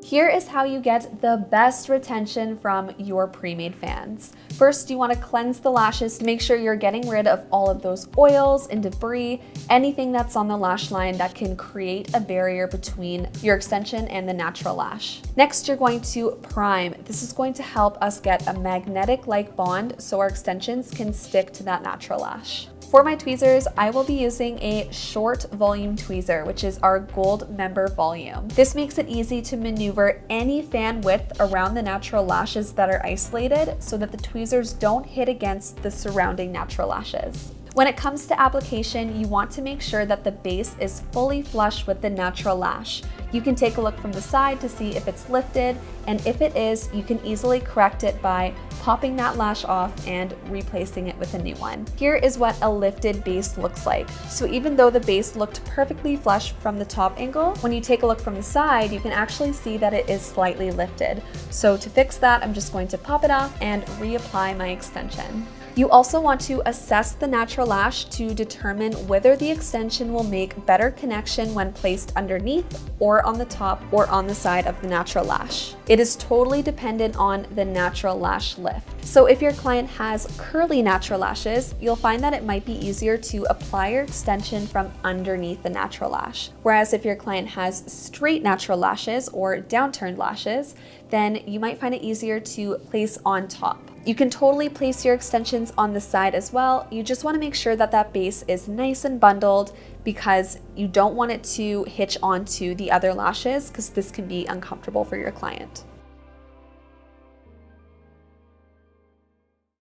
Here is how you get the best retention from your pre-made fans. First, you want to cleanse the lashes to make sure you're getting rid of all of those oils and debris, anything that's on the lash line that can create a barrier between your extension and the natural lash. Next, you're going to prime. This is going to help us get a magnetic-like bond so our extensions can stick to that natural lash. For my tweezers, I will be using a short volume tweezer, which is our gold member volume. This makes it easy to maneuver any fan width around the natural lashes that are isolated so that the tweezers don't hit against the surrounding natural lashes. When it comes to application, you want to make sure that the base is fully flush with the natural lash. You can take a look from the side to see if it's lifted, and if it is, you can easily correct it by popping that lash off and replacing it with a new one. Here is what a lifted base looks like. So even though the base looked perfectly flush from the top angle, when you take a look from the side, you can actually see that it is slightly lifted. So to fix that, I'm just going to pop it off and reapply my extension. You also want to assess the natural lash to determine whether the extension will make better connection when placed underneath or on the top or on the side of the natural lash. It is totally dependent on the natural lash lift. So if your client has curly natural lashes, you'll find that it might be easier to apply your extension from underneath the natural lash. Whereas if your client has straight natural lashes or downturned lashes, then you might find it easier to place on top. You can totally place your extensions on the side as well. You just want to make sure that that base is nice and bundled because you don't want it to hitch onto the other lashes because this can be uncomfortable for your client.